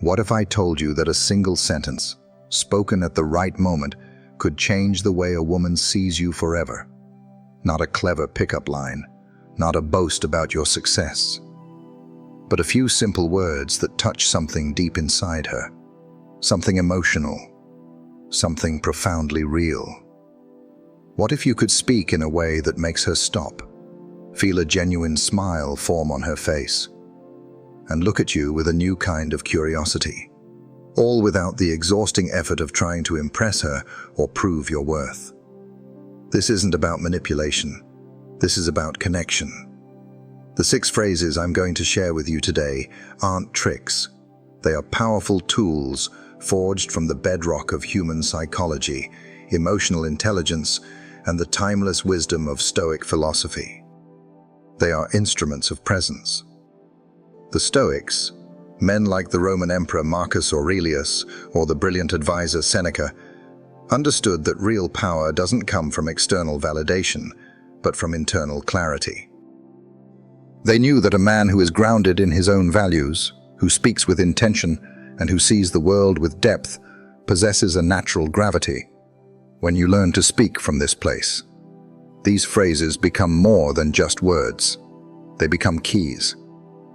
What if I told you that a single sentence, spoken at the right moment, could change the way a woman sees you forever? Not a clever pickup line, not a boast about your success, but a few simple words that touch something deep inside her, something emotional, something profoundly real. What if you could speak in a way that makes her stop, feel a genuine smile form on her face, and look at you with a new kind of curiosity, all without the exhausting effort of trying to impress her or prove your worth? This isn't about manipulation. This is about connection. The 6 phrases I'm going to share with you today aren't tricks. They are powerful tools forged from the bedrock of human psychology, emotional intelligence, and the timeless wisdom of Stoic philosophy. They are instruments of presence. The Stoics, men like the Roman Emperor Marcus Aurelius or the brilliant advisor Seneca, understood that real power doesn't come from external validation, but from internal clarity. They knew that a man who is grounded in his own values, who speaks with intention, and who sees the world with depth, possesses a natural gravity. When you learn to speak from this place, these phrases become more than just words. They become keys.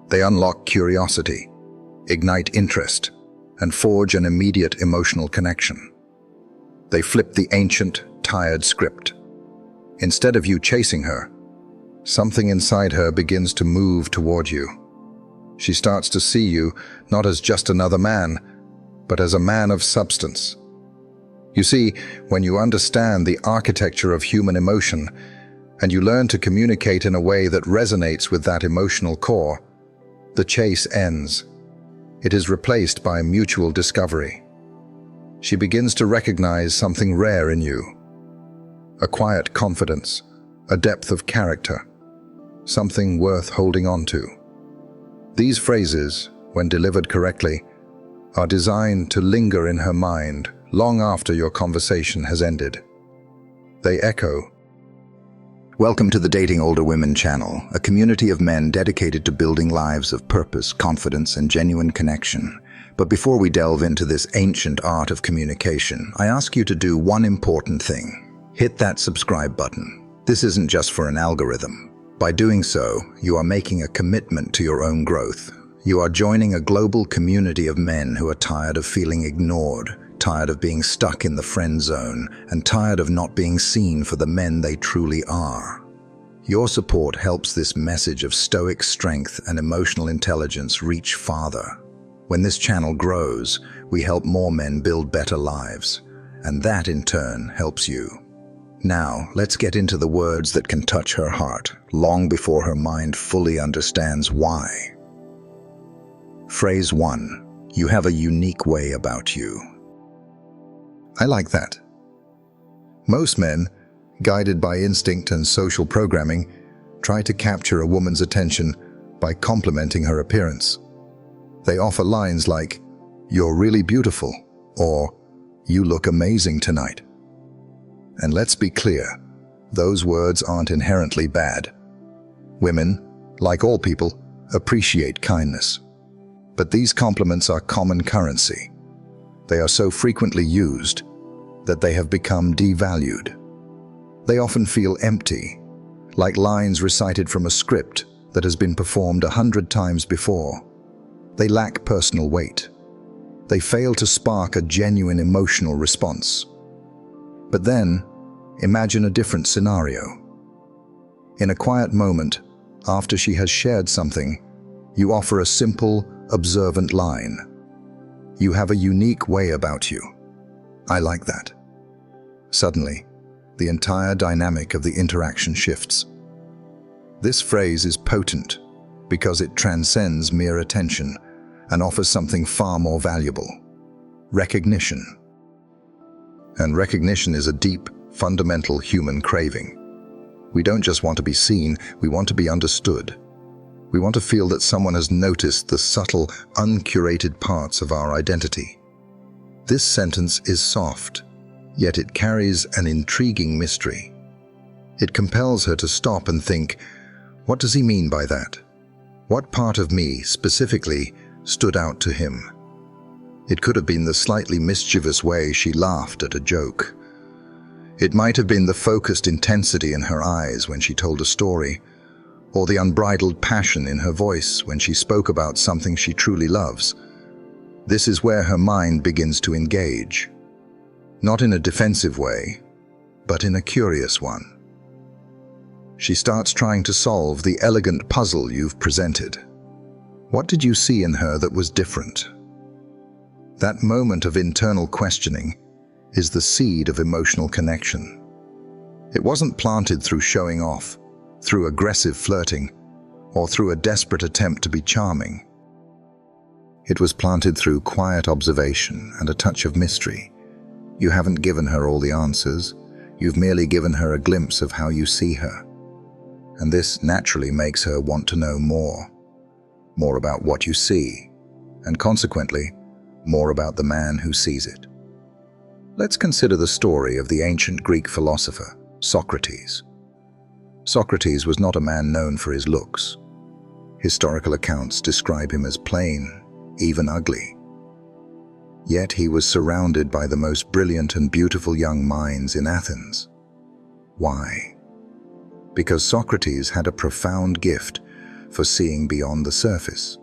They unlock curiosity, ignite interest, and forge an immediate emotional connection. They flip the ancient, tired script. Instead of you chasing her, something inside her begins to move toward you. She starts to see you not as just another man, but as a man of substance. You see, when you understand the architecture of human emotion, and you learn to communicate in a way that resonates with that emotional core, the chase ends. It is replaced by mutual discovery. She begins to recognize something rare in you. A quiet confidence, a depth of character, something worth holding on to. These phrases, when delivered correctly, are designed to linger in her mind long after your conversation has ended. They echo. Welcome to the Dating Older Women channel, a community of men dedicated to building lives of purpose, confidence, and genuine connection. But before we delve into this ancient art of communication, I ask you to do one important thing. Hit that subscribe button. This isn't just for an algorithm. By doing so, you are making a commitment to your own growth. You are joining a global community of men who are tired of feeling ignored, tired of being stuck in the friend zone, and tired of not being seen for the men they truly are. Your support helps this message of stoic strength and emotional intelligence reach farther. When this channel grows, we help more men build better lives, and that in turn helps you. Now, let's get into the words that can touch her heart, long before her mind fully understands why. Phrase 1. You have a unique way about you. I like that. Most men, guided by instinct and social programming, try to capture a woman's attention by complimenting her appearance. They offer lines like, "You're really beautiful," or "You look amazing tonight." And let's be clear, those words aren't inherently bad. Women, like all people, appreciate kindness. But these compliments are common currency. They are so frequently used that they have become devalued. They often feel empty, like lines recited from a script that has been performed 100 times before. They lack personal weight. They fail to spark a genuine emotional response. But then, imagine a different scenario. In a quiet moment, after she has shared something, you offer a simple, observant line. "You have a unique way about you." I like that. Suddenly, the entire dynamic of the interaction shifts. This phrase is potent because it transcends mere attention and offers something far more valuable: recognition. And recognition is a deep, fundamental human craving. We don't just want to be seen, we want to be understood. We want to feel that someone has noticed the subtle, uncurated parts of our identity. This sentence is soft, yet it carries an intriguing mystery. It compels her to stop and think, what does he mean by that? What part of me, specifically, stood out to him? It could have been the slightly mischievous way she laughed at a joke. It might have been the focused intensity in her eyes when she told a story, or the unbridled passion in her voice when she spoke about something she truly loves. This is where her mind begins to engage. Not in a defensive way, but in a curious one. She starts trying to solve the elegant puzzle you've presented. What did you see in her that was different? That moment of internal questioning is the seed of emotional connection. It wasn't planted through showing off, through aggressive flirting, or through a desperate attempt to be charming. It was planted through quiet observation and a touch of mystery. You haven't given her all the answers, you've merely given her a glimpse of how you see her. And this naturally makes her want to know more. More about what you see, and consequently, more about the man who sees it. Let's consider the story of the ancient Greek philosopher, Socrates. Socrates was not a man known for his looks. Historical accounts describe him as plain, even ugly. Yet he was surrounded by the most brilliant and beautiful young minds in Athens. Why? Because Socrates had a profound gift for seeing beyond the surface.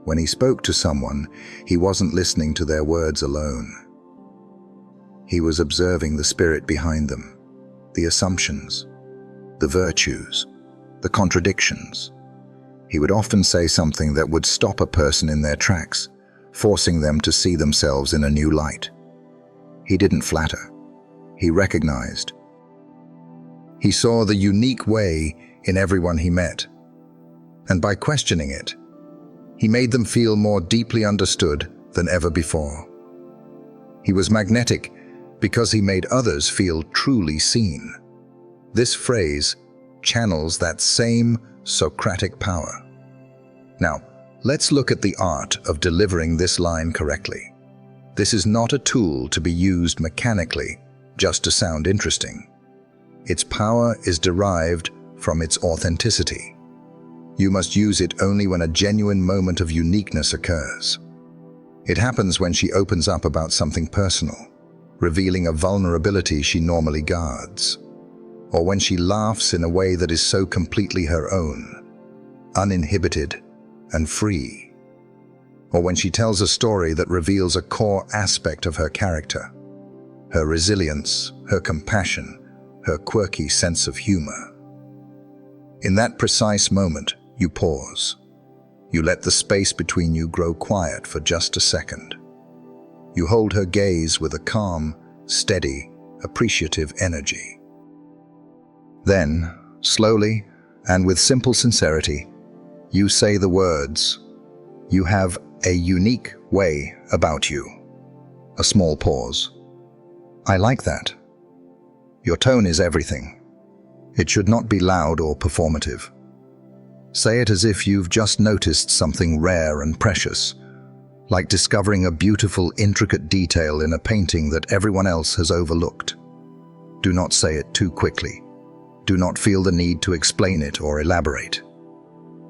When he spoke to someone, he wasn't listening to their words alone. He was observing the spirit behind them, the assumptions, the virtues, the contradictions. He would often say something that would stop a person in their tracks, forcing them to see themselves in a new light. He didn't flatter. He recognized. He saw the unique way in everyone he met, and by questioning it, he made them feel more deeply understood than ever before. He was magnetic because he made others feel truly seen. This phrase channels that same Socratic power. Now, let's look at the art of delivering this line correctly. This is not a tool to be used mechanically just to sound interesting. Its power is derived from its authenticity. You must use it only when a genuine moment of uniqueness occurs. It happens when she opens up about something personal, revealing a vulnerability she normally guards, or when she laughs in a way that is so completely her own, uninhibited and free, or when she tells a story that reveals a core aspect of her character, her resilience, her compassion, her quirky sense of humor. In that precise moment, you pause. You let the space between you grow quiet for just a second. You hold her gaze with a calm, steady, appreciative energy. Then, slowly and with simple sincerity, you say the words, "You have a unique way about you." A small pause. "I like that." Your tone is everything. It should not be loud or performative. Say it as if you've just noticed something rare and precious, like discovering a beautiful, intricate detail in a painting that everyone else has overlooked. Do not say it too quickly. Do not feel the need to explain it or elaborate.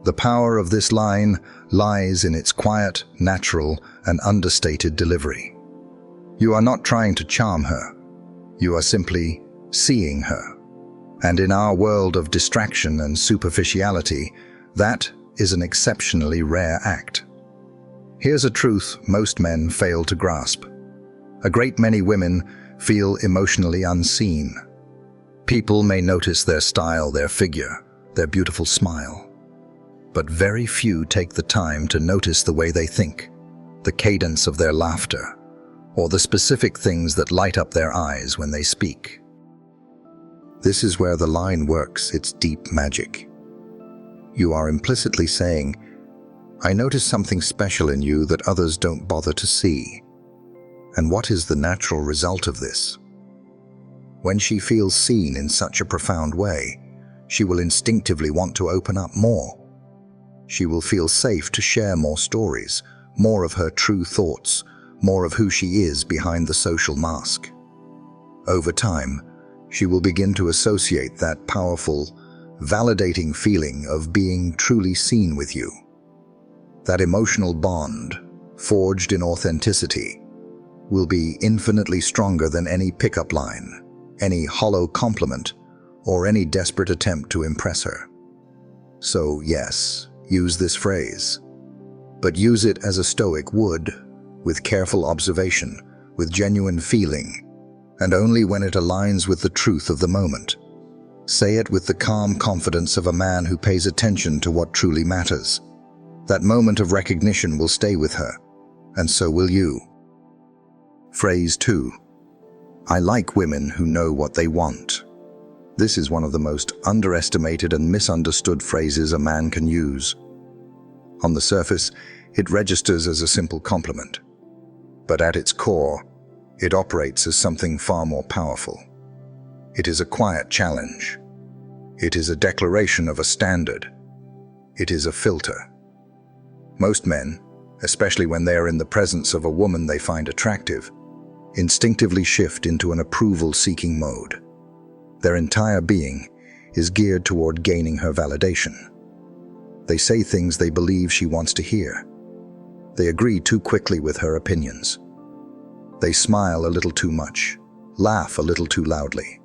The power of this line lies in its quiet, natural, and understated delivery. You are not trying to charm her. You are simply seeing her. And in our world of distraction and superficiality, that is an exceptionally rare act. Here's a truth most men fail to grasp. A great many women feel emotionally unseen. People may notice their style, their figure, their beautiful smile. But very few take the time to notice the way they think, the cadence of their laughter, or the specific things that light up their eyes when they speak. This is where the line works its deep magic. You are implicitly saying, "I notice something special in you that others don't bother to see." And what is the natural result of this? When she feels seen in such a profound way, she will instinctively want to open up more. She will feel safe to share more stories, more of her true thoughts, more of who she is behind the social mask. Over time, she will begin to associate that powerful, validating feeling of being truly seen with you. That emotional bond, forged in authenticity, will be infinitely stronger than any pickup line, any hollow compliment, or any desperate attempt to impress her. So yes, use this phrase, but use it as a Stoic would, with careful observation, with genuine feeling, and only when it aligns with the truth of the moment. Say it with the calm confidence of a man who pays attention to what truly matters. That moment of recognition will stay with her, and so will you. Phrase 2. I like women who know what they want. This is one of the most underestimated and misunderstood phrases a man can use. On the surface, it registers as a simple compliment. But at its core, it operates as something far more powerful. It is a quiet challenge. It is a declaration of a standard. It is a filter. Most men, especially when they are in the presence of a woman they find attractive, instinctively shift into an approval-seeking mode. Their entire being is geared toward gaining her validation. They say things they believe she wants to hear. They agree too quickly with her opinions. They smile a little too much, laugh a little too loudly.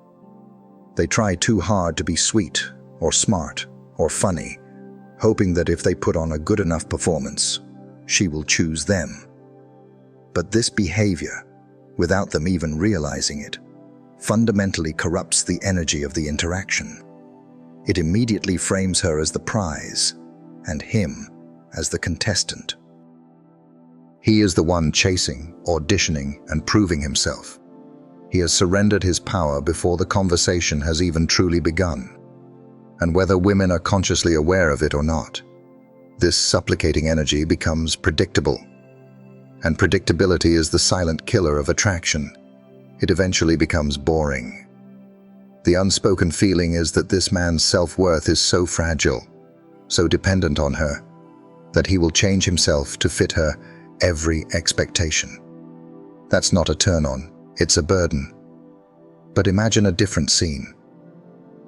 They try too hard to be sweet, or smart, or funny, hoping that if they put on a good enough performance, she will choose them. But this behavior, without them even realizing it, fundamentally corrupts the energy of the interaction. It immediately frames her as the prize, and him as the contestant. He is the one chasing, auditioning, and proving himself. He has surrendered his power before the conversation has even truly begun. And whether women are consciously aware of it or not, this supplicating energy becomes predictable. And predictability is the silent killer of attraction. It eventually becomes boring. The unspoken feeling is that this man's self-worth is so fragile, so dependent on her, that he will change himself to fit her every expectation. That's not a turn-on, it's a burden. But imagine a different scene.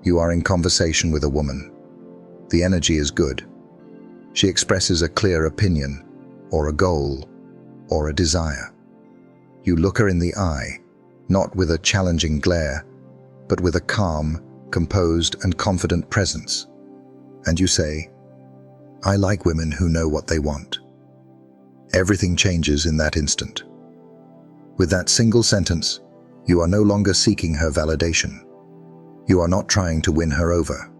You are in conversation with a woman. The energy is good. She expresses a clear opinion, or a goal, or a desire. You look her in the eye, not with a challenging glare, but with a calm, composed, and confident presence. And you say, I like women who know what they want. Everything changes in that instant. With that single sentence, you are no longer seeking her validation. You are not trying to win her over.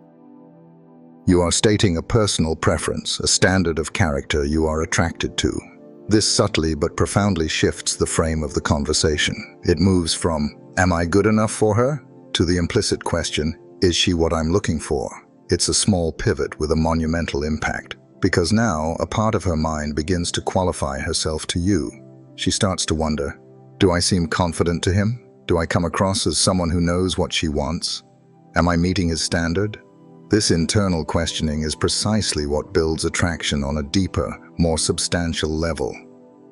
You are stating a personal preference, a standard of character you are attracted to. This subtly but profoundly shifts the frame of the conversation. It moves from, am I good enough for her? To the implicit question, is she what I'm looking for? It's a small pivot with a monumental impact, because now a part of her mind begins to qualify herself to you. She starts to wonder, do I seem confident to him? Do I come across as someone who knows what she wants? Am I meeting his standard? This internal questioning is precisely what builds attraction on a deeper, more substantial level.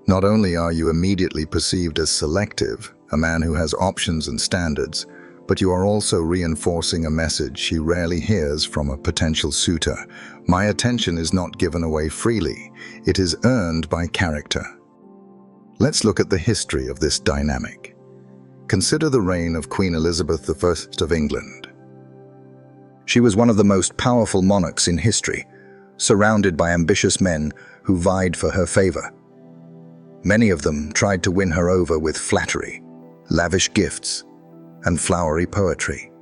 Not only are you immediately perceived as selective, a man who has options and standards, but you are also reinforcing a message she rarely hears from a potential suitor. My attention is not given away freely. It is earned by character. Let's look at the history of this dynamic. Consider the reign of Queen Elizabeth I of England. She was one of the most powerful monarchs in history, surrounded by ambitious men who vied for her favor. Many of them tried to win her over with flattery, lavish gifts, and flowery poetry.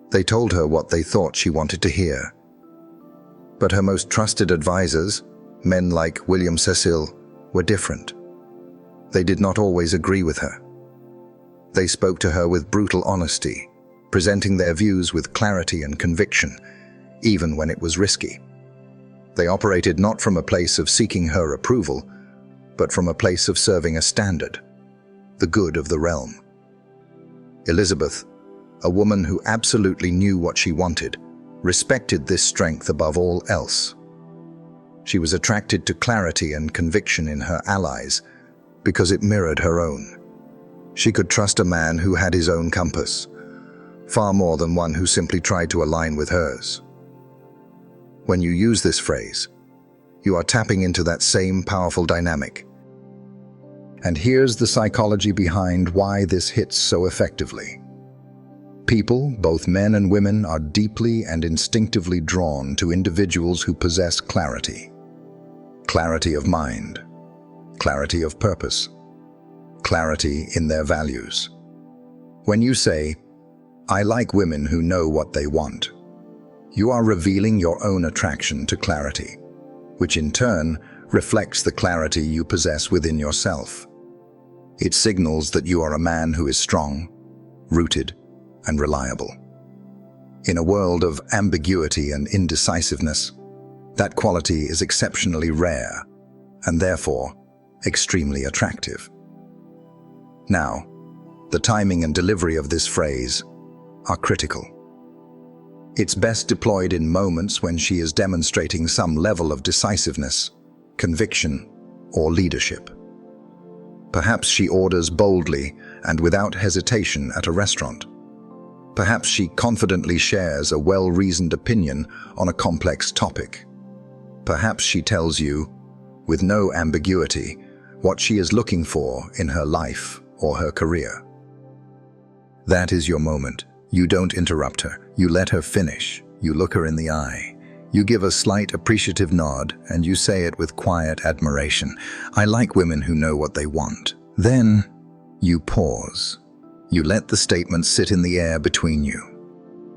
They told her what they thought she wanted to hear. But her most trusted advisors, men like William Cecil, were different. They did not always agree with her. They spoke to her with brutal honesty, presenting their views with clarity and conviction, even when it was risky. They operated not from a place of seeking her approval, but from a place of serving a standard, the good of the realm. Elizabeth, a woman who absolutely knew what she wanted, respected this strength above all else. She was attracted to clarity and conviction in her allies because it mirrored her own. She could trust a man who had his own compass, far more than one who simply tried to align with hers. When you use this phrase, you are tapping into that same powerful dynamic. And here's the psychology behind why this hits so effectively. People, both men and women, are deeply and instinctively drawn to individuals who possess clarity. Clarity of mind, clarity of purpose, clarity in their values. When you say, "I like women who know what they want," you are revealing your own attraction to clarity, which in turn reflects the clarity you possess within yourself. It signals that you are a man who is strong, rooted, and reliable. In a world of ambiguity and indecisiveness, that quality is exceptionally rare and therefore extremely attractive. Now, the timing and delivery of this phrase are critical. It's best deployed in moments when she is demonstrating some level of decisiveness, conviction, or leadership. Perhaps she orders boldly and without hesitation at a restaurant. Perhaps she confidently shares a well-reasoned opinion on a complex topic. Perhaps she tells you, with no ambiguity, what she is looking for in her life or her career. That is your moment. You don't interrupt her. You let her finish. You look her in the eye. You give a slight appreciative nod, and you say it with quiet admiration. "I like women who know what they want." Then you pause. You let the statement sit in the air between you.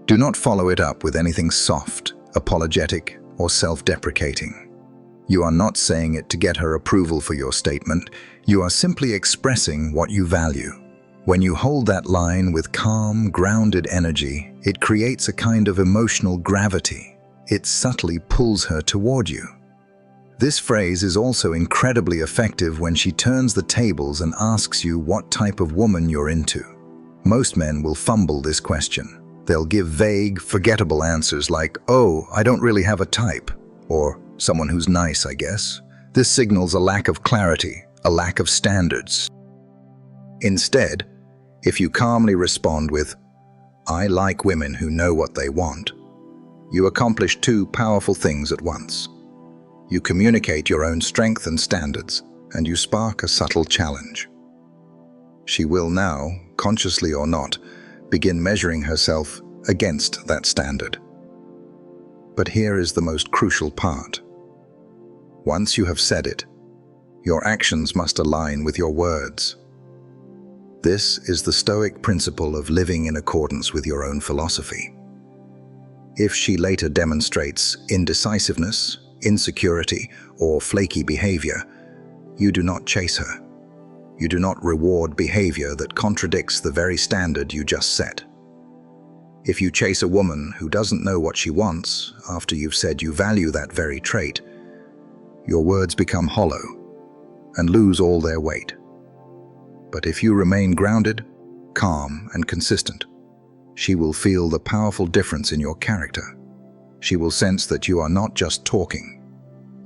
Do not follow it up with anything soft, apologetic, or self-deprecating. You are not saying it to get her approval for your statement. You are simply expressing what you value. When you hold that line with calm, grounded energy, it creates a kind of emotional gravity. It subtly pulls her toward you. This phrase is also incredibly effective when she turns the tables and asks you what type of woman you're into. Most men will fumble this question. They'll give vague, forgettable answers like, "Oh, I don't really have a type," or "someone who's nice, I guess." This signals a lack of clarity, a lack of standards. Instead, if you calmly respond with, "I like women who know what they want," you accomplish two powerful things at once. You communicate your own strength and standards, and you spark a subtle challenge. She will now, consciously or not, begin measuring herself against that standard. But here is the most crucial part. Once you have said it, your actions must align with your words. This is the Stoic principle of living in accordance with your own philosophy. If she later demonstrates indecisiveness, insecurity, or flaky behavior, you do not chase her. You do not reward behavior that contradicts the very standard you just set. If you chase a woman who doesn't know what she wants after you've said you value that very trait, your words become hollow and lose all their weight. But if you remain grounded, calm, and consistent, she will feel the powerful difference in your character. She will sense that you are not just talking,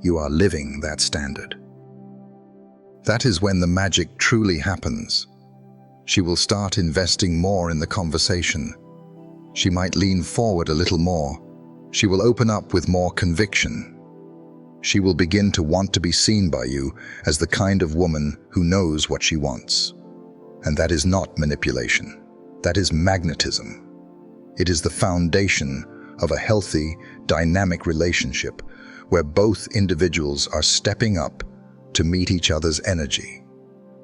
you are living that standard. That is when the magic truly happens. She will start investing more in the conversation. She might lean forward a little more. She will open up with more conviction. She will begin to want to be seen by you as the kind of woman who knows what she wants. And that is not manipulation. That is magnetism. It is the foundation of a healthy, dynamic relationship where both individuals are stepping up to meet each other's energy,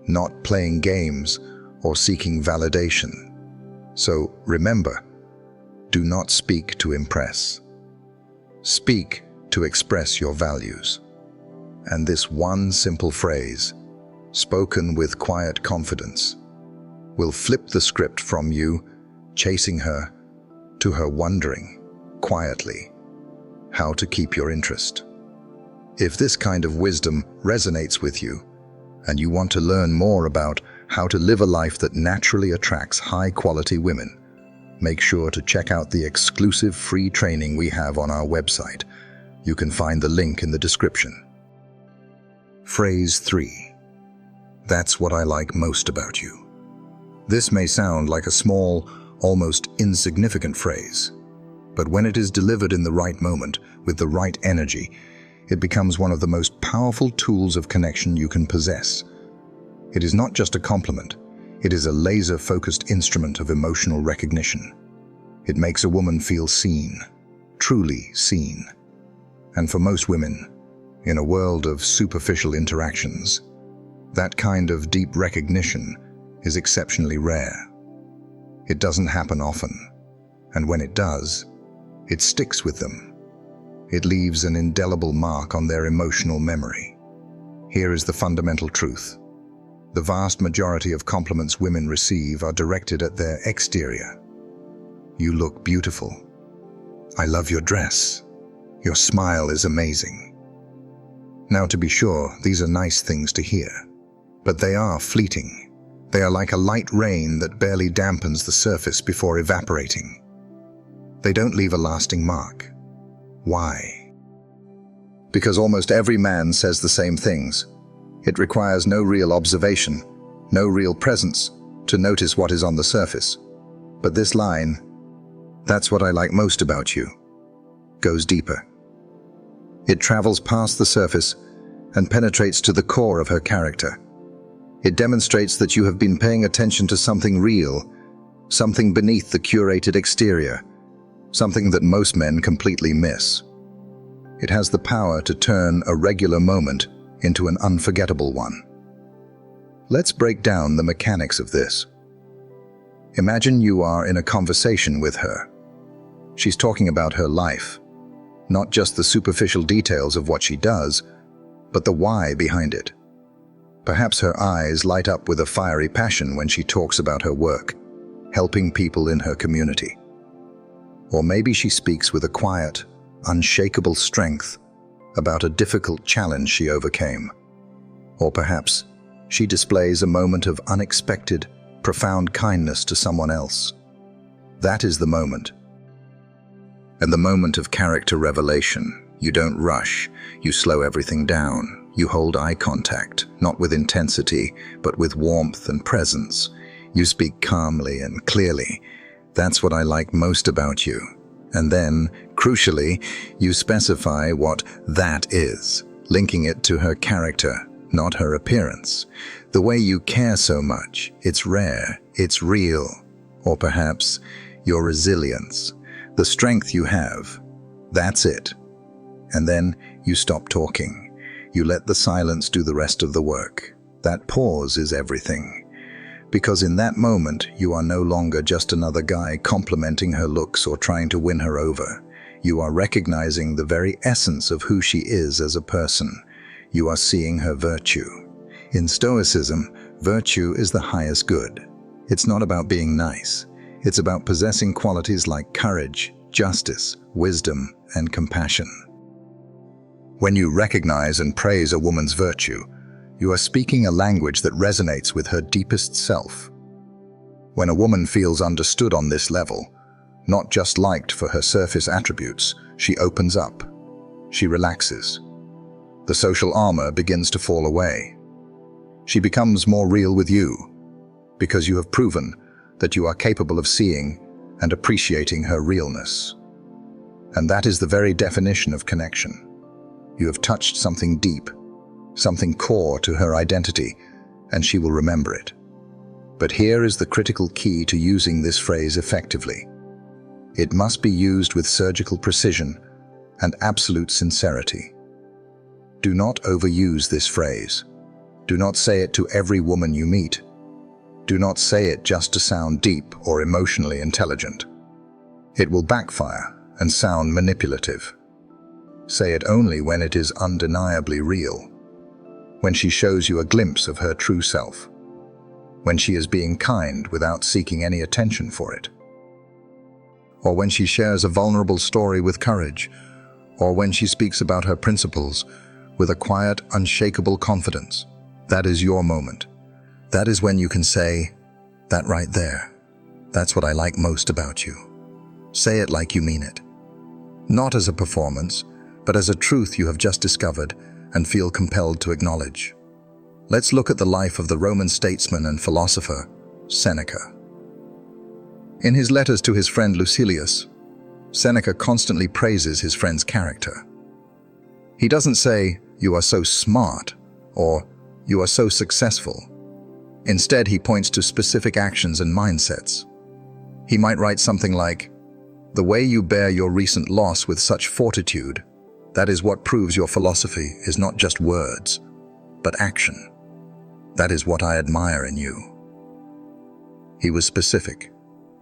not playing games or seeking validation. So remember, do not speak to impress. Speak to express your values. And this one simple phrase, spoken with quiet confidence, will flip the script from you chasing her to her wondering, quietly, how to keep your interest. If this kind of wisdom resonates with you, and you want to learn more about how to live a life that naturally attracts high-quality women, make sure to check out the exclusive free training we have on our website. You can find the link in the description. Phrase 3. That's what I like most about you. This may sound like a small, almost insignificant phrase, but when it is delivered in the right moment, with the right energy, it becomes one of the most powerful tools of connection you can possess. It is not just a compliment, it is a laser-focused instrument of emotional recognition. It makes a woman feel seen, truly seen. And for most women, in a world of superficial interactions, that kind of deep recognition is exceptionally rare. It doesn't happen often, and when it does, it sticks with them. It leaves an indelible mark on their emotional memory. Here is the fundamental truth. The vast majority of compliments women receive are directed at their exterior. You look beautiful. I love your dress. Your smile is amazing. Now, to be sure, these are nice things to hear, but they are fleeting. They are like a light rain that barely dampens the surface before evaporating. They don't leave a lasting mark. Why? Because almost every man says the same things. It requires no real observation, no real presence to notice what is on the surface. But this line, "That's what I like most about you," goes deeper. It travels past the surface and penetrates to the core of her character. It demonstrates that you have been paying attention to something real, something beneath the curated exterior, something that most men completely miss. It has the power to turn a regular moment into an unforgettable one. Let's break down the mechanics of this. Imagine you are in a conversation with her. She's talking about her life, not just the superficial details of what she does, but the why behind it. Perhaps her eyes light up with a fiery passion when she talks about her work, helping people in her community. Or maybe she speaks with a quiet, unshakable strength about a difficult challenge she overcame. Or perhaps she displays a moment of unexpected, profound kindness to someone else. That is the moment. And the moment of character revelation. You don't rush, you slow everything down. You hold eye contact, not with intensity, but with warmth and presence. You speak calmly and clearly. That's what I like most about you. And then, crucially, you specify what that is, linking it to her character, not her appearance. The way you care so much, it's rare, it's real. Or perhaps your resilience, the strength you have. That's it. And then you stop talking. You let the silence do the rest of the work. That pause is everything. Because in that moment, you are no longer just another guy complimenting her looks or trying to win her over. You are recognizing the very essence of who she is as a person. You are seeing her virtue. In Stoicism, virtue is the highest good. It's not about being nice. It's about possessing qualities like courage, justice, wisdom, and compassion. When you recognize and praise a woman's virtue, you are speaking a language that resonates with her deepest self. When a woman feels understood on this level, not just liked for her surface attributes, she opens up. She relaxes. The social armor begins to fall away. She becomes more real with you, because you have proven that you are capable of seeing and appreciating her realness. And that is the very definition of connection. You have touched something deep, something core to her identity, and she will remember it. But here is the critical key to using this phrase effectively. It must be used with surgical precision and absolute sincerity. Do not overuse this phrase. Do not say it to every woman you meet. Do not say it just to sound deep or emotionally intelligent. It will backfire and sound manipulative. Say it only when it is undeniably real, when she shows you a glimpse of her true self, when she is being kind without seeking any attention for it, or when she shares a vulnerable story with courage, or when she speaks about her principles with a quiet, unshakable confidence. That is your moment. That is when you can say, "That right there, that's what I like most about you." Say it like you mean it. Not as a performance, but as a truth you have just discovered and feel compelled to acknowledge. Let's look at the life of the Roman statesman and philosopher, Seneca. In his letters to his friend Lucilius, Seneca constantly praises his friend's character. He doesn't say, "You are so smart," or "You are so successful." Instead, he points to specific actions and mindsets. He might write something like, "The way you bear your recent loss with such fortitude, that is what proves your philosophy is not just words, but action. That is what I admire in you." He was specific.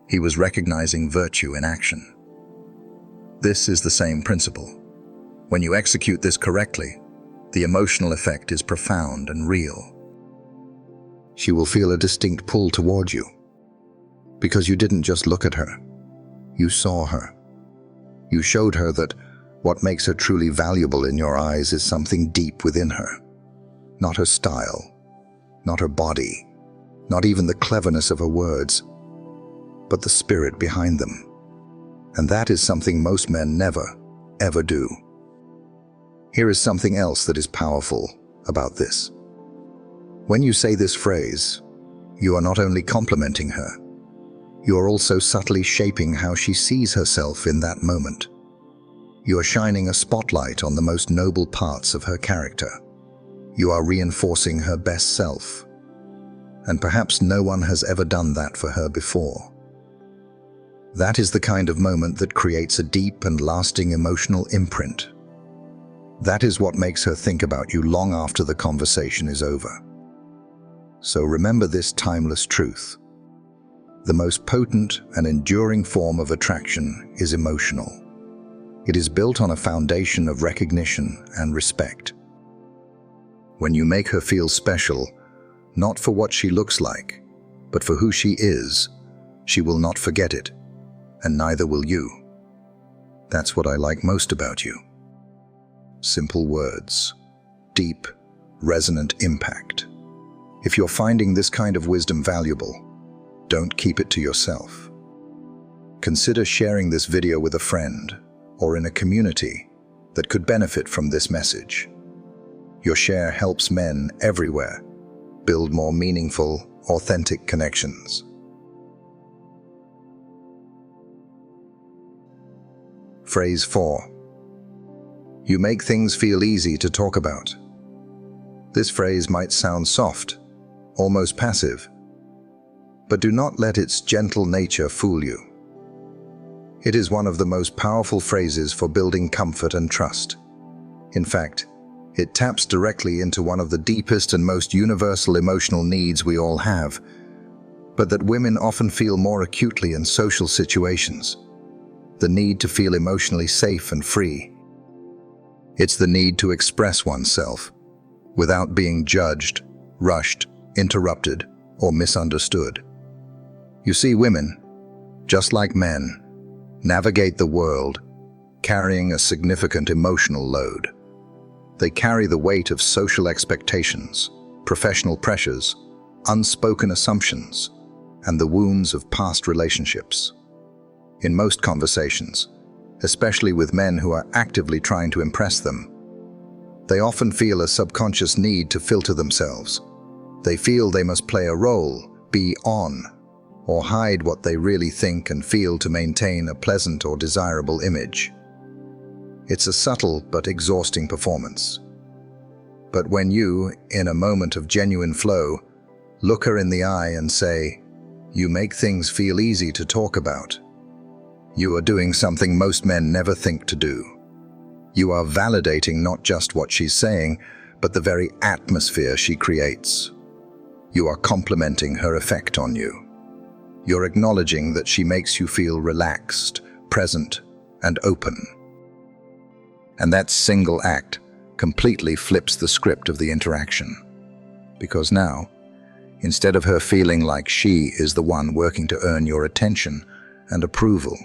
He was recognizing virtue in action. This is the same principle. When you execute this correctly, the emotional effect is profound and real. She will feel a distinct pull toward you, because you didn't just look at her. You saw her. You showed her that what makes her truly valuable in your eyes is something deep within her. Not her style, not her body, not even the cleverness of her words, but the spirit behind them. And that is something most men never, ever do. Here is something else that is powerful about this. When you say this phrase, you are not only complimenting her, you are also subtly shaping how she sees herself in that moment. You are shining a spotlight on the most noble parts of her character. You are reinforcing her best self. And perhaps no one has ever done that for her before. That is the kind of moment that creates a deep and lasting emotional imprint. That is what makes her think about you long after the conversation is over. So remember this timeless truth. The most potent and enduring form of attraction is emotional. It is built on a foundation of recognition and respect. When you make her feel special, not for what she looks like, but for who she is, she will not forget it, and neither will you. That's what I like most about you. Simple words, deep, resonant impact. If you're finding this kind of wisdom valuable, don't keep it to yourself. Consider sharing this video with a friend or in a community that could benefit from this message. Your share helps men everywhere build more meaningful, authentic connections. Phrase 4. You make things feel easy to talk about. This phrase might sound soft, almost passive, but do not let its gentle nature fool you. It is one of the most powerful phrases for building comfort and trust. In fact, it taps directly into one of the deepest and most universal emotional needs we all have, but that women often feel more acutely in social situations: the need to feel emotionally safe and free. It's the need to express oneself without being judged, rushed, interrupted, or misunderstood. You see, women, just like men, navigate the world carrying a significant emotional load. They carry the weight of social expectations, professional pressures, unspoken assumptions, and the wounds of past relationships. In most conversations, especially with men who are actively trying to impress them, they often feel a subconscious need to filter themselves. They feel they must play a role, be on, or hide what they really think and feel to maintain a pleasant or desirable image. It's a subtle but exhausting performance. But when you, in a moment of genuine flow, look her in the eye and say, "You make things feel easy to talk about," you are doing something most men never think to do. You are validating not just what she's saying, but the very atmosphere she creates. You are complimenting her effect on you. You're acknowledging that she makes you feel relaxed, present, and open. And that single act completely flips the script of the interaction. Because now, instead of her feeling like she is the one working to earn your attention and approval,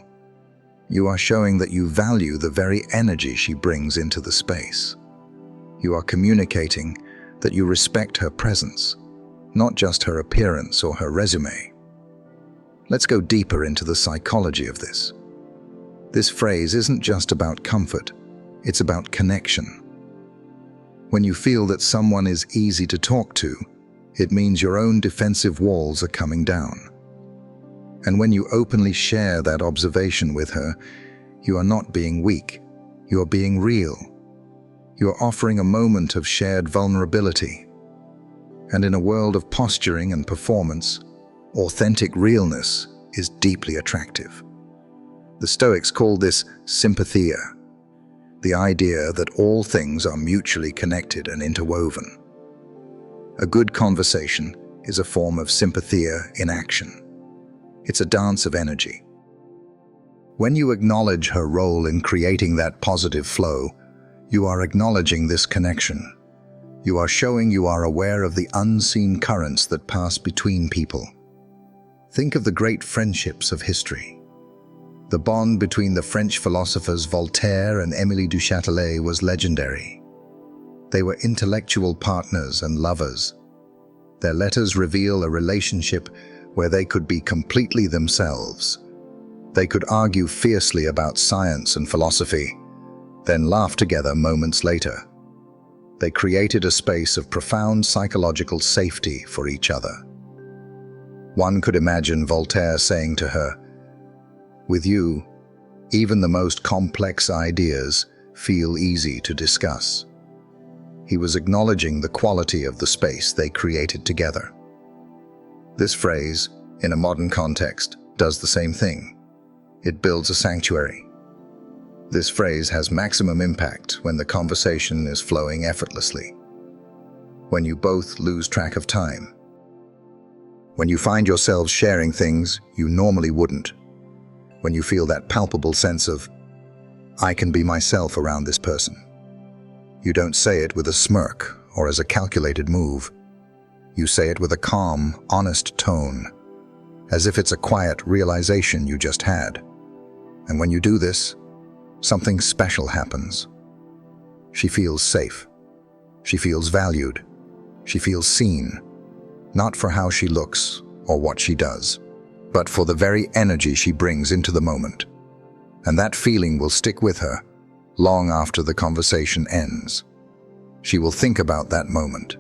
you are showing that you value the very energy she brings into the space. You are communicating that you respect her presence, not just her appearance or her resume. Let's go deeper into the psychology of this. This phrase isn't just about comfort, it's about connection. When you feel that someone is easy to talk to, it means your own defensive walls are coming down. And when you openly share that observation with her, you are not being weak, you are being real. You are offering a moment of shared vulnerability. And in a world of posturing and performance, authentic realness is deeply attractive. The Stoics call this sympathia, the idea that all things are mutually connected and interwoven. A good conversation is a form of sympathia in action. It's a dance of energy. When you acknowledge her role in creating that positive flow, you are acknowledging this connection. You are showing you are aware of the unseen currents that pass between people. Think of the great friendships of history. The bond between the French philosophers Voltaire and Émilie du Châtelet was legendary. They were intellectual partners and lovers. Their letters reveal a relationship where they could be completely themselves. They could argue fiercely about science and philosophy, then laugh together moments later. They created a space of profound psychological safety for each other. One could imagine Voltaire saying to her, "With you, even the most complex ideas feel easy to discuss." He was acknowledging the quality of the space they created together. This phrase, in a modern context, does the same thing. It builds a sanctuary. This phrase has maximum impact when the conversation is flowing effortlessly, when you both lose track of time, when you find yourselves sharing things you normally wouldn't, when you feel that palpable sense of, "I can be myself around this person." You don't say it with a smirk or as a calculated move. You say it with a calm, honest tone, as if it's a quiet realization you just had. And when you do this, something special happens. She feels safe. She feels valued. She feels seen, not for how she looks or what she does, but for the very energy she brings into the moment. And that feeling will stick with her long after the conversation ends. She will think about that moment.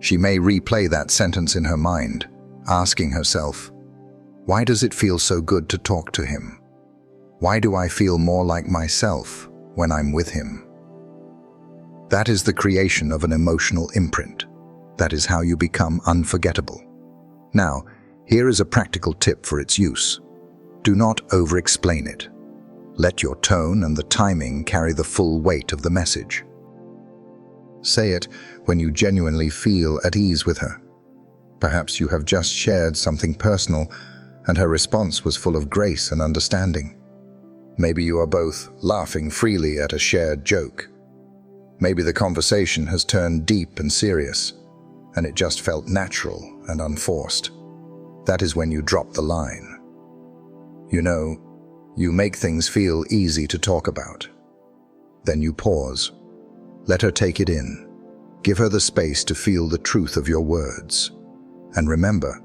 She may replay that sentence in her mind, asking herself, "Why does it feel so good to talk to him? Why do I feel more like myself when I'm with him?" That is the creation of an emotional imprint. That is how you become unforgettable. Now, here is a practical tip for its use. Do not over-explain it. Let your tone and the timing carry the full weight of the message. Say it when you genuinely feel at ease with her. Perhaps you have just shared something personal, and her response was full of grace and understanding. Maybe you are both laughing freely at a shared joke. Maybe the conversation has turned deep and serious, and it just felt natural and unforced. That is when you drop the line. You make things feel easy to talk about. Then you pause. Let her take it in. Give her the space to feel the truth of your words. And remember,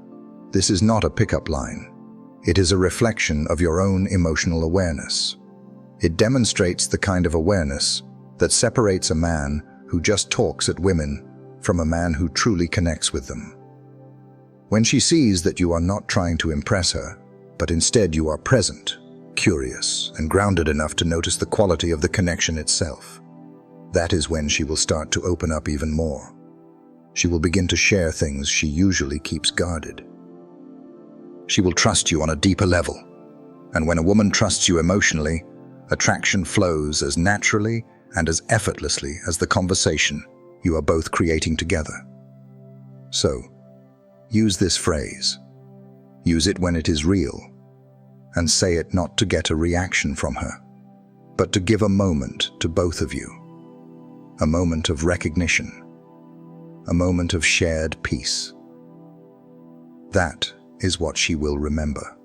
this is not a pickup line. It is a reflection of your own emotional awareness. It demonstrates the kind of awareness that separates a man who just talks at women from a man who truly connects with them. When she sees that you are not trying to impress her, but instead you are present, curious, and grounded enough to notice the quality of the connection itself, that is when she will start to open up even more. She will begin to share things she usually keeps guarded. She will trust you on a deeper level. And when a woman trusts you emotionally, attraction flows as naturally and as effortlessly as the conversation you are both creating together. So, use this phrase. Use it when it is real, and say it not to get a reaction from her, but to give a moment to both of you. A moment of recognition. A moment of shared peace. That is what she will remember.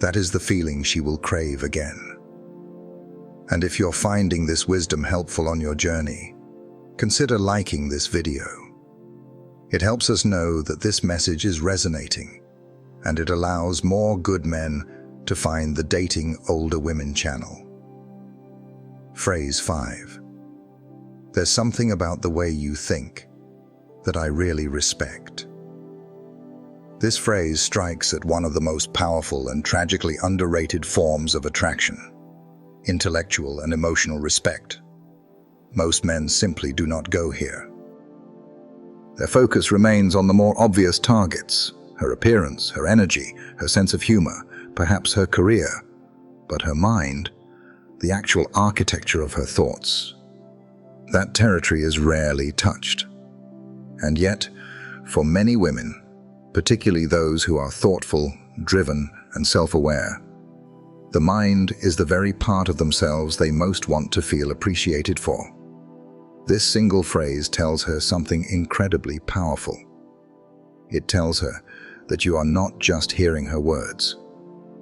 That is the feeling she will crave again. And if you're finding this wisdom helpful on your journey, consider liking this video. It helps us know that this message is resonating, and it allows more good men to find the Dating Older Women channel. Phrase 5. There's something about the way you think that I really respect. This phrase strikes at one of the most powerful and tragically underrated forms of attraction: intellectual and emotional respect. Most men simply do not go here. Their focus remains on the more obvious targets: her appearance, her energy, her sense of humor, perhaps her career. But her mind, the actual architecture of her thoughts, that territory is rarely touched. And yet, for many women, particularly those who are thoughtful, driven, and self-aware, the mind is the very part of themselves they most want to feel appreciated for. This single phrase tells her something incredibly powerful. It tells her that you are not just hearing her words.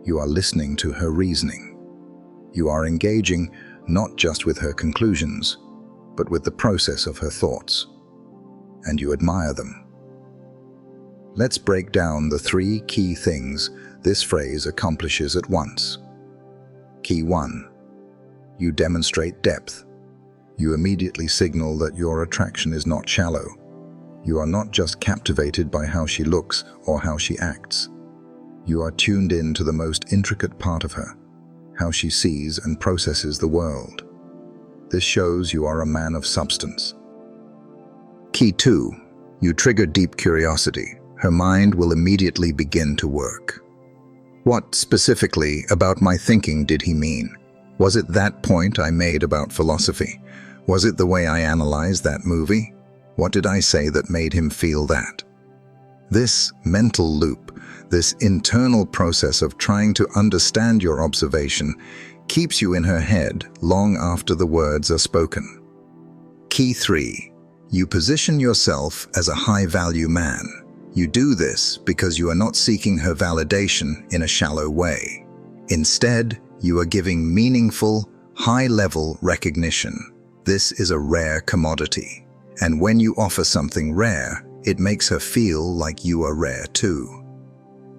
You are listening to her reasoning. You are engaging not just with her conclusions, but with the process of her thoughts. And you admire them. Let's break down the 3 key things this phrase accomplishes at once. Key 1. You demonstrate depth. You immediately signal that your attraction is not shallow. You are not just captivated by how she looks or how she acts. You are tuned in to the most intricate part of her, how she sees and processes the world. This shows you are a man of substance. Key 2. You trigger deep curiosity. Her mind will immediately begin to work. What specifically about my thinking did he mean? Was it that point I made about philosophy? Was it the way I analyzed that movie? What did I say that made him feel that? This mental loop, this internal process of trying to understand your observation, keeps you in her head long after the words are spoken. Key 3. You position yourself as a high-value man. You do this because you are not seeking her validation in a shallow way. Instead, you are giving meaningful, high-level recognition. This is a rare commodity. And when you offer something rare, it makes her feel like you are rare too.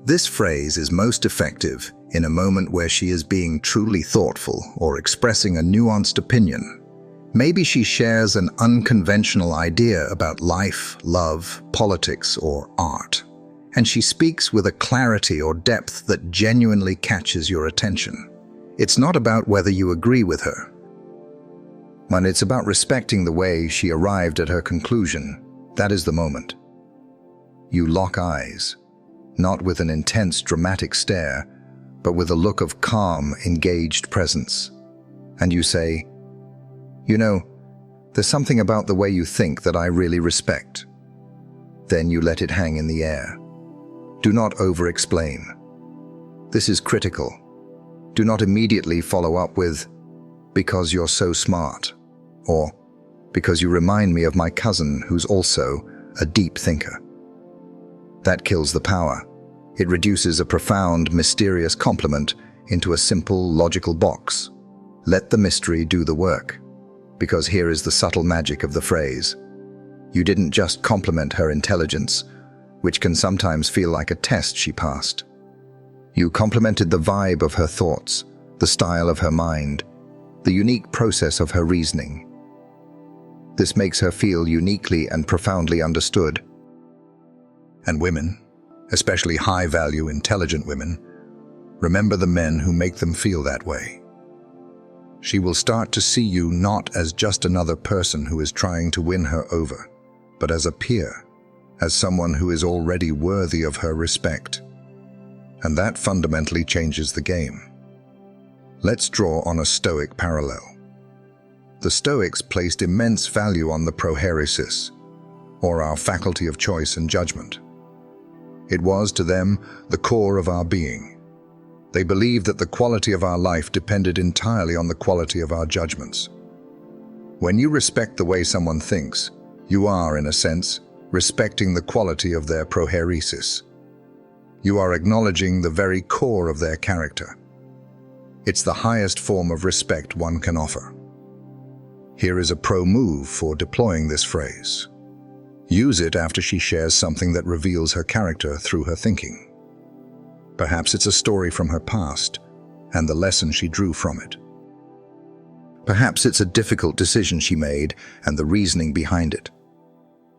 This phrase is most effective in a moment where she is being truly thoughtful or expressing a nuanced opinion. Maybe she shares an unconventional idea about life, love, politics, or art, and she speaks with a clarity or depth that genuinely catches your attention. It's not about whether you agree with her, but it's about respecting the way she arrived at her conclusion. That is the moment. You lock eyes, not with an intense, dramatic stare, but with a look of calm, engaged presence. And you say, "You know, there's something about the way you think that I really respect." Then you let it hang in the air. Do not over-explain. This is critical. Do not immediately follow up with, "Because you're so smart," or "Because you remind me of my cousin who's also a deep thinker." That kills the power. It reduces a profound, mysterious compliment into a simple, logical box. Let the mystery do the work. Because here is the subtle magic of the phrase. You didn't just compliment her intelligence, which can sometimes feel like a test she passed. You complimented the vibe of her thoughts, the style of her mind, the unique process of her reasoning. This makes her feel uniquely and profoundly understood. And women, especially high-value, intelligent women, remember the men who make them feel that way. She will start to see you not as just another person who is trying to win her over, but as a peer, as someone who is already worthy of her respect. And that fundamentally changes the game. Let's draw on a Stoic parallel. The Stoics placed immense value on the prohairesis, or our faculty of choice and judgment. It was, to them, the core of our being. They believed that the quality of our life depended entirely on the quality of our judgments. When you respect the way someone thinks, you are, in a sense, respecting the quality of their prohairesis. You are acknowledging the very core of their character. It's the highest form of respect one can offer. Here is a pro move for deploying this phrase. Use it after she shares something that reveals her character through her thinking. Perhaps it's a story from her past and the lesson she drew from it. Perhaps it's a difficult decision she made and the reasoning behind it.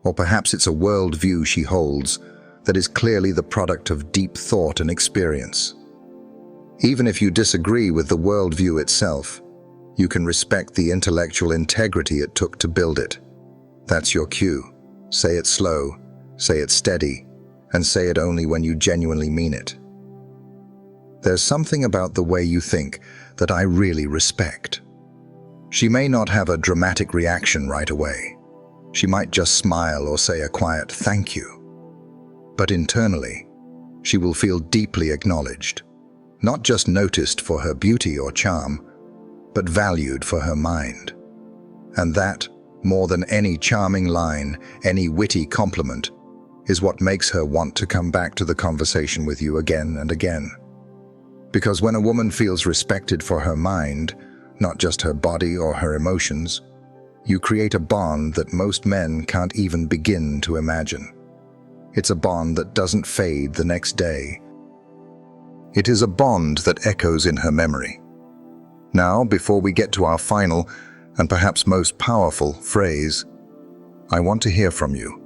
Or perhaps it's a worldview she holds that is clearly the product of deep thought and experience. Even if you disagree with the worldview itself, you can respect the intellectual integrity it took to build it. That's your cue. Say it slow, say it steady, and say it only when you genuinely mean it. There's something about the way you think that I really respect. She may not have a dramatic reaction right away. She might just smile or say a quiet thank you. But internally, she will feel deeply acknowledged, not just noticed for her beauty or charm, but valued for her mind. And that, more than any charming line, any witty compliment, is what makes her want to come back to the conversation with you again and again. Because when a woman feels respected for her mind, not just her body or her emotions, you create a bond that most men can't even begin to imagine. It's a bond that doesn't fade the next day. It is a bond that echoes in her memory. Now, before we get to our final and perhaps most powerful phrase, I want to hear from you.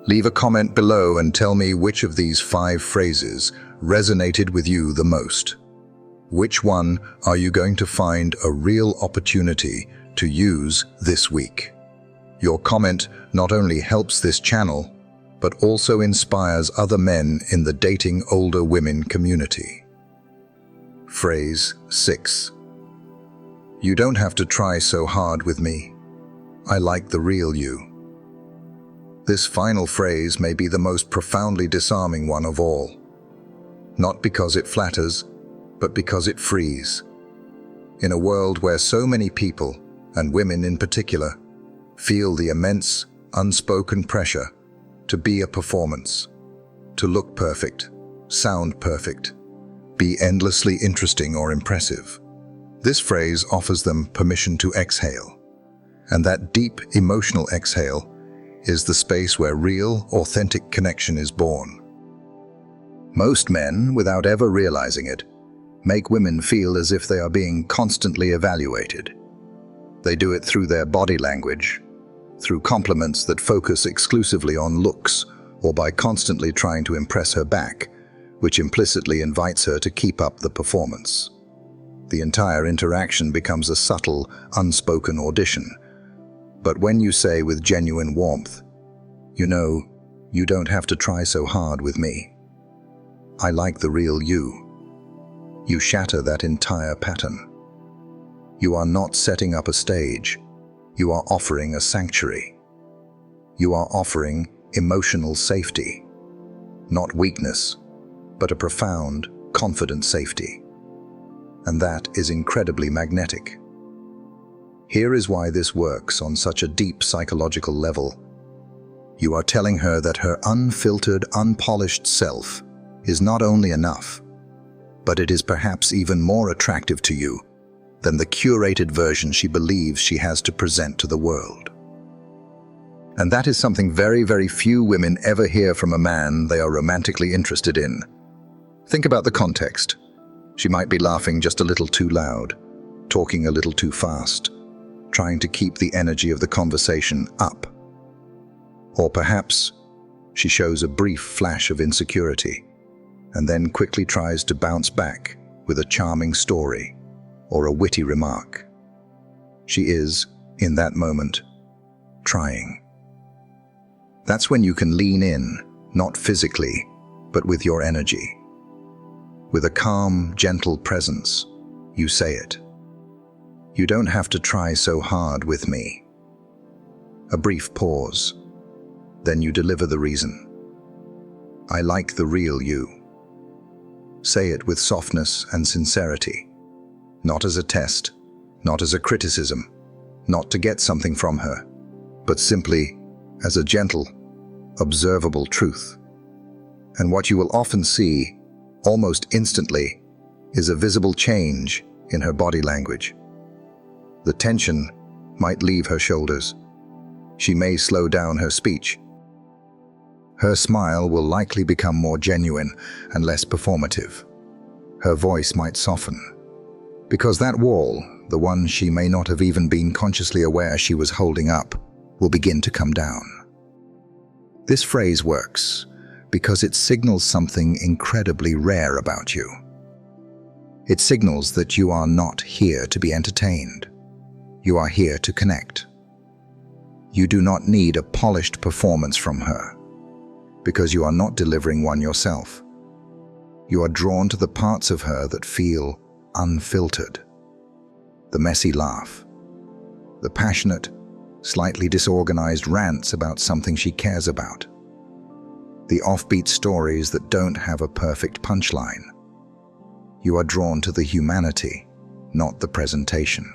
Leave a comment below and tell me which of these 5 phrases resonated with you the most. Which one are you going to find a real opportunity to use this week? Your comment not only helps this channel, but also inspires other men in the dating older women community. Phrase 6. You don't have to try so hard with me. I like the real you. This final phrase may be the most profoundly disarming one of all. Not because it flatters, but because it frees. In a world where so many people, and women in particular, feel the immense, unspoken pressure to be a performance, to look perfect, sound perfect, be endlessly interesting or impressive, this phrase offers them permission to exhale. And that deep emotional exhale is the space where real, authentic connection is born. Most men, without ever realizing it, make women feel as if they are being constantly evaluated. They do it through their body language, through compliments that focus exclusively on looks, or by constantly trying to impress her back, which implicitly invites her to keep up the performance. The entire interaction becomes a subtle, unspoken audition. But when you say with genuine warmth, "You know, you don't have to try so hard with me. I like the real you," you shatter that entire pattern. You are not setting up a stage. You are offering a sanctuary. You are offering emotional safety. Not weakness, but a profound, confident safety. And that is incredibly magnetic. Here is why this works on such a deep psychological level. You are telling her that her unfiltered, unpolished self is not only enough, but it is perhaps even more attractive to you than the curated version she believes she has to present to the world. And that is something very, very few women ever hear from a man they are romantically interested in. Think about the context. She might be laughing just a little too loud, talking a little too fast, trying to keep the energy of the conversation up. Or perhaps she shows a brief flash of insecurity and then quickly tries to bounce back with a charming story or a witty remark. She is, in that moment, trying. That's when you can lean in, not physically, but with your energy. With a calm, gentle presence, you say it. You don't have to try so hard with me. A brief pause. Then you deliver the reason. I like the real you. Say it with softness and sincerity. Not as a test, not as a criticism, not to get something from her, but simply as a gentle, observable truth. And what you will often see, almost instantly, is a visible change in her body language. The tension might leave her shoulders. She may slow down her speech. Her smile will likely become more genuine and less performative. Her voice might soften. Because that wall, the one she may not have even been consciously aware she was holding up, will begin to come down. This phrase works because it signals something incredibly rare about you. It signals that you are not here to be entertained. You are here to connect. You do not need a polished performance from her, because you are not delivering one yourself. You are drawn to the parts of her that feel unfiltered. The messy laugh, the passionate, slightly disorganized rants about something she cares about, the offbeat stories that don't have a perfect punchline. You are drawn to the humanity, not the presentation.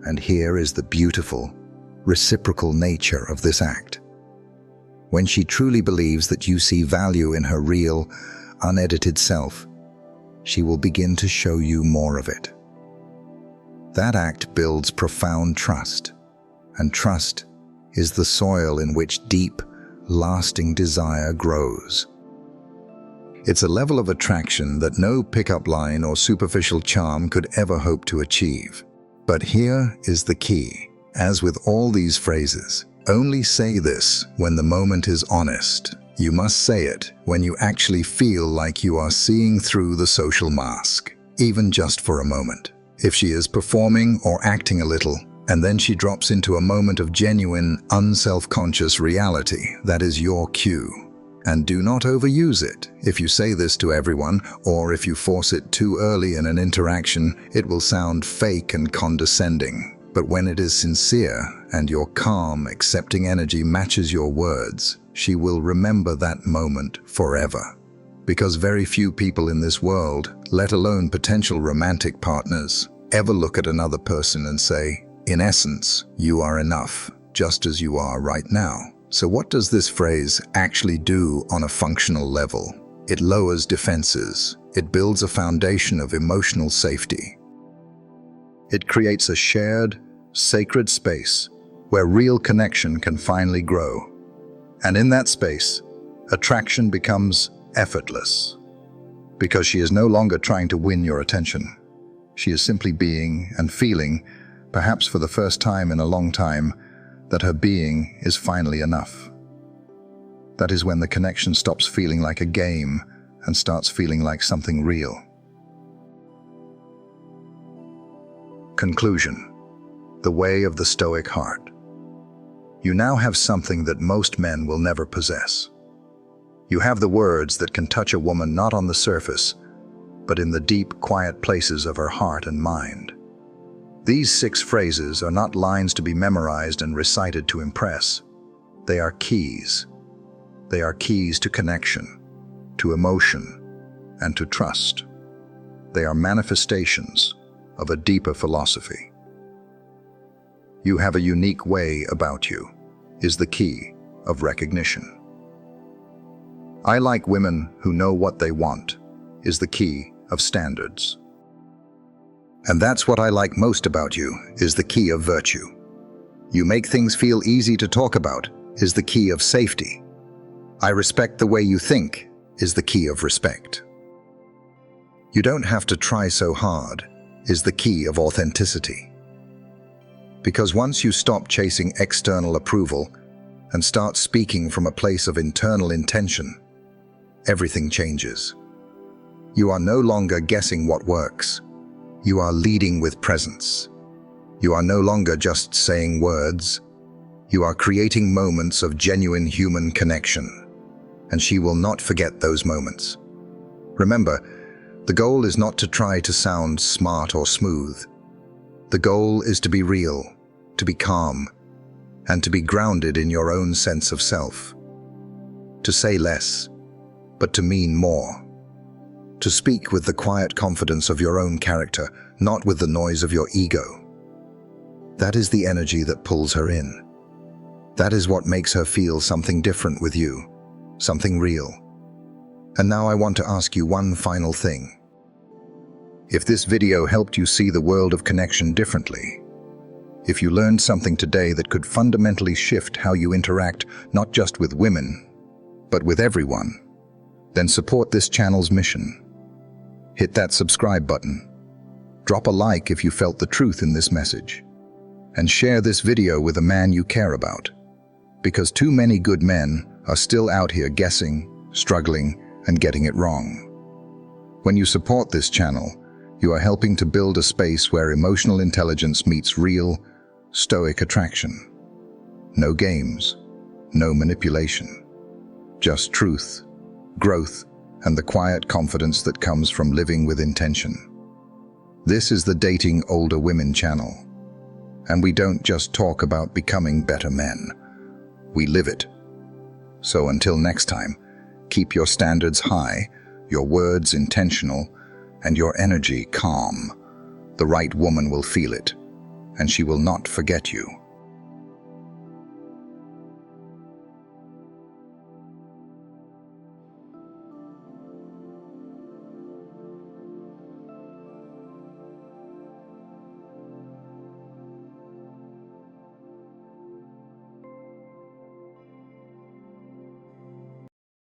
And here is the beautiful, reciprocal nature of this act. When she truly believes that you see value in her real, unedited self, she will begin to show you more of it. That act builds profound trust, and trust is the soil in which deep, lasting desire grows. It's a level of attraction that no pickup line or superficial charm could ever hope to achieve. But here is the key. As with all these phrases, only say this when the moment is honest. You must say it when you actually feel like you are seeing through the social mask, even just for a moment. If she is performing or acting a little, and then she drops into a moment of genuine, unself-conscious reality, that is your cue. And do not overuse it. If you say this to everyone, or if you force it too early in an interaction, it will sound fake and condescending. But when it is sincere, and your calm, accepting energy matches your words, she will remember that moment forever. Because very few people in this world, let alone potential romantic partners, ever look at another person and say, in essence, you are enough, just as you are right now. So what does this phrase actually do on a functional level? It lowers defenses. It builds a foundation of emotional safety. It creates a shared, sacred space where real connection can finally grow. And in that space, attraction becomes effortless. Because she is no longer trying to win your attention. She is simply being and feeling, perhaps for the first time in a long time, that her being is finally enough. That is when the connection stops feeling like a game and starts feeling like something real. Conclusion. The way of the Stoic heart. You now have something that most men will never possess. You have the words that can touch a woman not on the surface, but in the deep, quiet places of her heart and mind. These 6 phrases are not lines to be memorized and recited to impress. They are keys. They are keys to connection, to emotion, and to trust. They are manifestations of a deeper philosophy. You have a unique way about you, is the key of recognition. I like women who know what they want, is the key of standards. And that's what I like most about you, is the key of virtue. You make things feel easy to talk about, is the key of safety. I respect the way you think, is the key of respect. You don't have to try so hard, is the key of authenticity. Because once you stop chasing external approval and start speaking from a place of internal intention, everything changes. You are no longer guessing what works. You are leading with presence. You are no longer just saying words. You are creating moments of genuine human connection. And she will not forget those moments. Remember, the goal is not to try to sound smart or smooth. The goal is to be real, to be calm, and to be grounded in your own sense of self. To say less, but to mean more. To speak with the quiet confidence of your own character, not with the noise of your ego. That is the energy that pulls her in. That is what makes her feel something different with you, something real. And now I want to ask you one final thing. If this video helped you see the world of connection differently, if you learned something today that could fundamentally shift how you interact not just with women, but with everyone, then support this channel's mission. Hit that subscribe button. Drop a like if you felt the truth in this message. And share this video with a man you care about. Because too many good men are still out here guessing, struggling, and getting it wrong. When you support this channel, you are helping to build a space where emotional intelligence meets real, stoic attraction. No games, no manipulation. Just truth, growth, and the quiet confidence that comes from living with intention. This is the Dating Older Women channel. And we don't just talk about becoming better men. We live it. So until next time, keep your standards high, your words intentional, and your energy calm. The right woman will feel it, and she will not forget you.